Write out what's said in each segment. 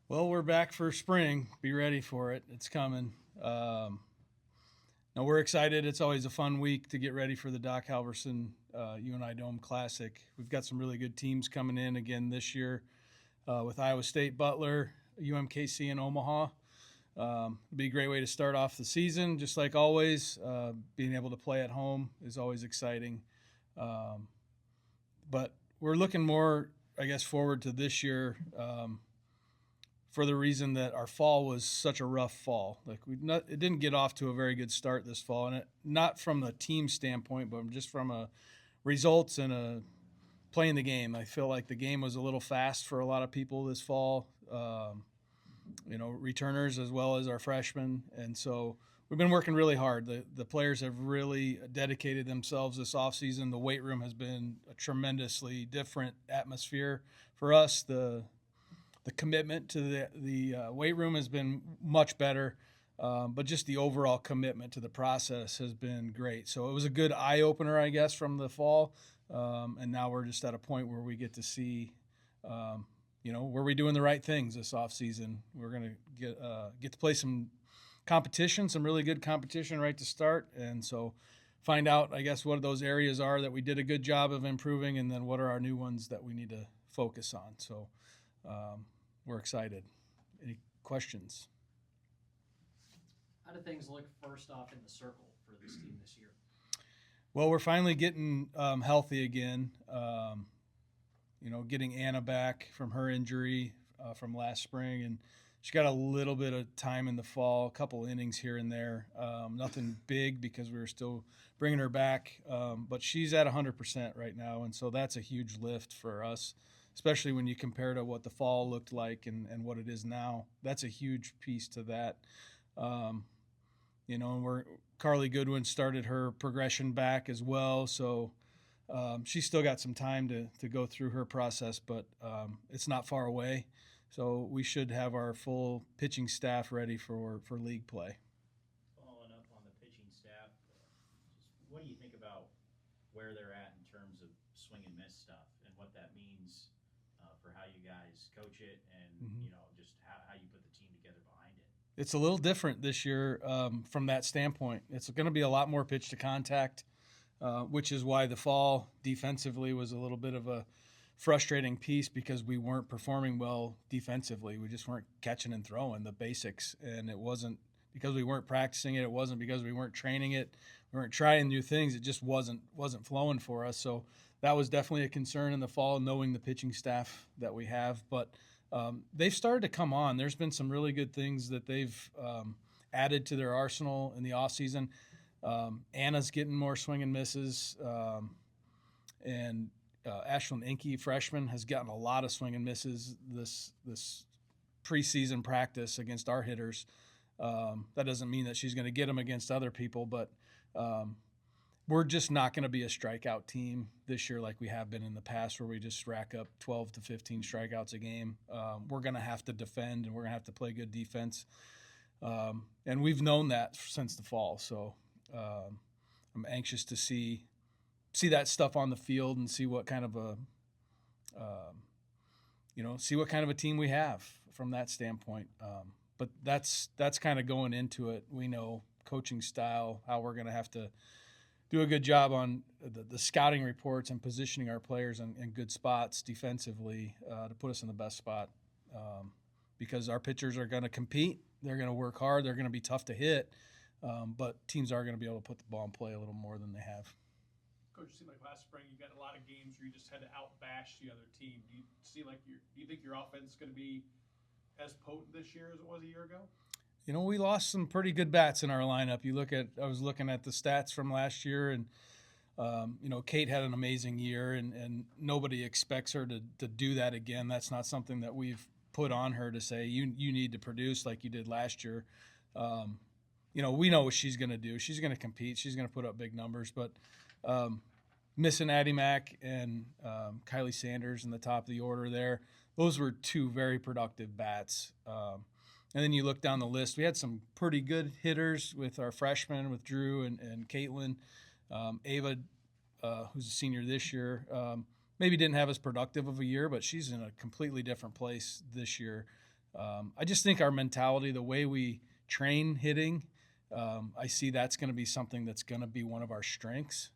Well, we're back for spring. Be ready for it. It's coming. Now we're excited. It's always a fun week to get ready for the Doc Halverson UNI Dome Classic. We've got some really good teams coming in again this year with Iowa State, Butler, UMKC, and Omaha. It'll be a great way to start off the season, just like always. Being able to play at home is always exciting. Um, but we're looking more, I guess, forward to this year. For the reason that our fall was such a rough fall. It didn't get off to a very good start this fall, and not from the team standpoint, but just from a results and a playing the game. I feel like the game was a little fast for a lot of people this fall. Returners as well as our freshmen, and so we've been working really hard. The players have really dedicated themselves this offseason. The weight room has been a tremendously different atmosphere for us. The commitment to the weight room has been much better, but just the overall commitment to the process has been great. So it was a good eye opener, I guess, from the fall, and now we're just at a point where we get to see, were we doing the right things this off season? We're gonna get to play some competition, some really good competition right to start, and so find out, I guess, what those areas are that we did a good job of improving, and then what are our new ones that we need to focus on. So. We're excited. Any questions? How do things look first off in the circle for this team this year? Well, we're finally getting healthy again. Getting Anna back from her injury from last spring, and she got a little bit of time in the fall, a couple innings here and there. Nothing big because we were still bringing her back, but she's at 100% right now, and so that's a huge lift for us, especially when you compare to what the fall looked like and what it is now. That's a huge piece to that. And Carly Goodwin started her progression back as well, so she's still got some time to go through her process, but it's not far away. So we should have our full pitching staff ready for league play. Following up on the pitching staff, just what do you think about where they're at in terms of swing and miss stuff and what that means for how you guys coach it and just how you put the team together behind it? It's a little different this year from that standpoint. It's going to be a lot more pitch to contact, which is why the fall defensively was a little bit of a frustrating piece because we weren't performing well defensively. We just weren't catching and throwing the basics, and it wasn't because we weren't practicing it. It wasn't because we weren't training it. We weren't trying new things. It just wasn't flowing for us. So that was definitely a concern in the fall, knowing the pitching staff that we have. But they've started to come on. There's been some really good things that they've added to their arsenal in the offseason. Anna's getting more swing and misses, and Ashlyn Inky, freshman, has gotten a lot of swing and misses this preseason practice against our hitters. That doesn't mean that she's going to get them against other people, but we're just not going to be a strikeout team this year like we have been in the past, where we just rack up 12 to 15 strikeouts a game. We're going to have to defend, and we're going to have to play good defense. And we've known that since the fall. So I'm anxious to see that stuff on the field and see what kind of a team we have from that standpoint. But that's kind of going into it. We know coaching style, how we're going to have to do a good job on the scouting reports and positioning our players in good spots defensively to put us in the best spot. Because our pitchers are going to compete. They're going to work hard. They're going to be tough to hit. But teams are going to be able to put the ball in play a little more than they have. Coach, it seemed like last spring you got a lot of games where you just had to outbash the other team. Do you think your offense is going to be as potent this year as it was a year ago? We lost some pretty good bats in our lineup. I was looking at the stats from last year, and Kate had an amazing year, and nobody expects her to do that again. That's not something that we've put on her to say you need to produce like you did last year. We know what she's going to do. She's going to compete. She's going to put up big numbers, but missing Addie Mack and Kylie Sanders in the top of the order there, those were two very productive bats. And then you look down the list. We had some pretty good hitters with our freshmen, with Drew and Caitlin. Ava, who's a senior this year, maybe didn't have as productive of a year, but she's in a completely different place this year. I just think our mentality, the way we train hitting, I see that's going to be something that's going to be one of our strengths.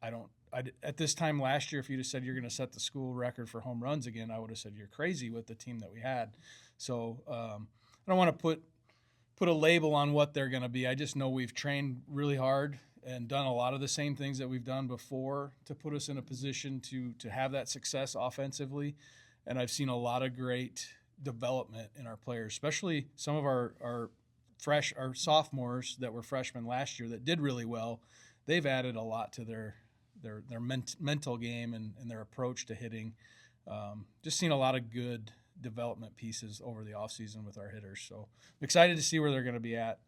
At this time last year, if you'd have said you're going to set the school record for home runs again, I would have said you're crazy with the team that we had. So I don't want to put a label on what they're going to be. I just know we've trained really hard and done a lot of the same things that we've done before to put us in a position to have that success offensively. And I've seen a lot of great development in our players, especially some of our sophomores that were freshmen last year that did really well. They've added a lot to their mental game and their approach to hitting. Just seen a lot of good development pieces over the offseason with our hitters. So I'm excited to see where they're going to be at.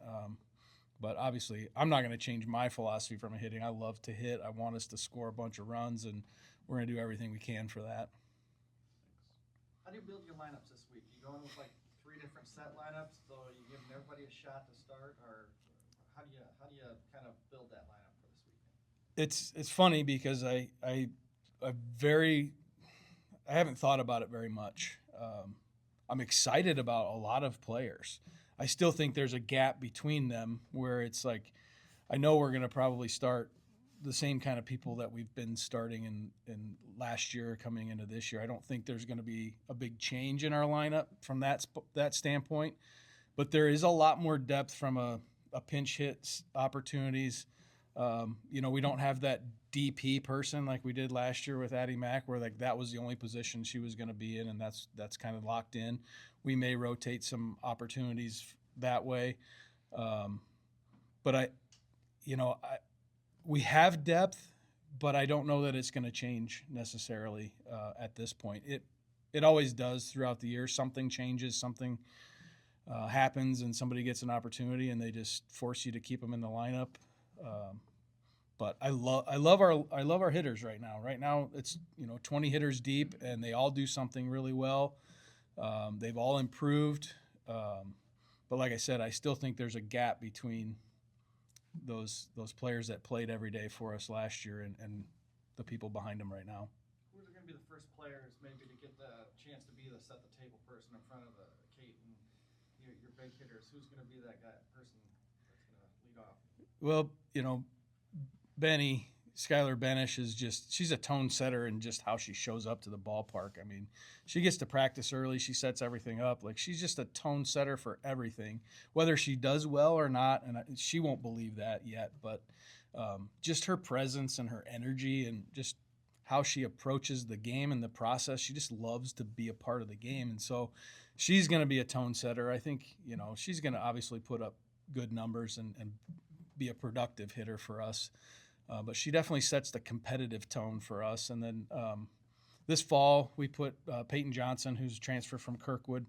But obviously, I'm not going to change my philosophy from hitting. I love to hit. I want us to score a bunch of runs, and we're going to do everything we can for that. How do you build your lineups this week? You going with like 3 different set lineups, so you giving everybody a shot to start, or how do you kind of build that lineup for this weekend? It's funny because I haven't thought about it very much. I'm excited about a lot of players. I still think there's a gap between them where it's like, I know we're going to probably start the same kind of people that we've been starting in last year coming into this year. I don't think there's going to be a big change in our lineup from that standpoint, but there is a lot more depth from a pinch hit opportunities. We don't have that DP person like we did last year with Addie Mack, where like that was the only position she was going to be in, and that's kind of locked in. We may rotate some opportunities that way, but we have depth, but I don't know that it's going to change necessarily at this point. It always does throughout the year. Something changes, something happens, and somebody gets an opportunity, and they just force you to keep them in the lineup. But I love our hitters right now. Right now, it's 20 hitters deep, and they all do something really well. They've all improved, but like I said, I still think there's a gap between those players that played every day for us last year and the people behind them right now. Who are going to be the first players maybe to get the chance to be the set the table person in front of the Kate and your big hitters? Who's going to be that person that's going to lead off? Well, Skylar Benish she's a tone setter in just how she shows up to the ballpark. I mean, she gets to practice early. She sets everything up. Like, she's just a tone setter for everything, whether she does well or not. And she won't believe that yet, but just her presence and her energy and just how she approaches the game and the process, she just loves to be a part of the game. And so she's going to be a tone setter. I think, she's going to obviously put up good numbers and be a productive hitter for us. But she definitely sets the competitive tone for us. And then this fall, we put Peyton Johnson, who's a transfer from Kirkwood,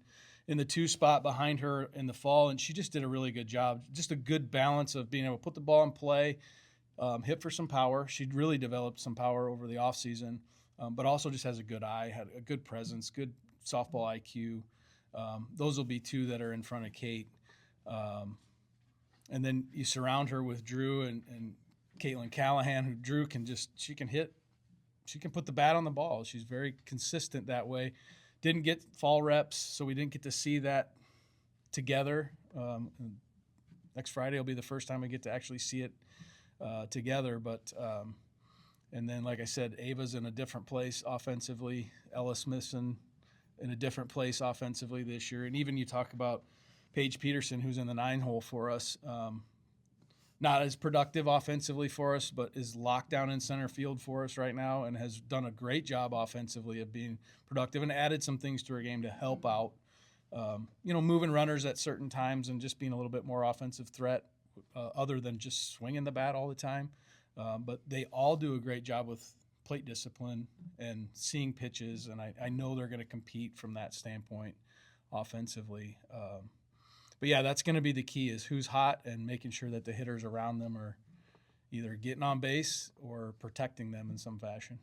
in the 2 spot behind her in the fall, and she just did a really good job. Just a good balance of being able to put the ball in play, hit for some power. She'd really developed some power over the offseason, but also just has a good eye, had a good presence, good softball IQ. Those will be 2 that are in front of Kate. And then you surround her with Drew and Caitlin Callahan, who Drew she can hit. She can put the bat on the ball. She's very consistent that way. Didn't get fall reps, so we didn't get to see that together. Next Friday will be the first time we get to actually see it together. But and then, like I said, Ava's in a different place offensively. Ella Smithson in a different place offensively this year. And even you talk about Paige Peterson, who's in the 9-hole for us. Not as productive offensively for us, but is locked down in center field for us right now and has done a great job offensively of being productive and added some things to her game to help out, moving runners at certain times and just being a little bit more offensive threat other than just swinging the bat all the time. But they all do a great job with plate discipline and seeing pitches, and I know they're going to compete from that standpoint offensively. But yeah, that's going to be the key, is who's hot and making sure that the hitters around them are either getting on base or protecting them in some fashion.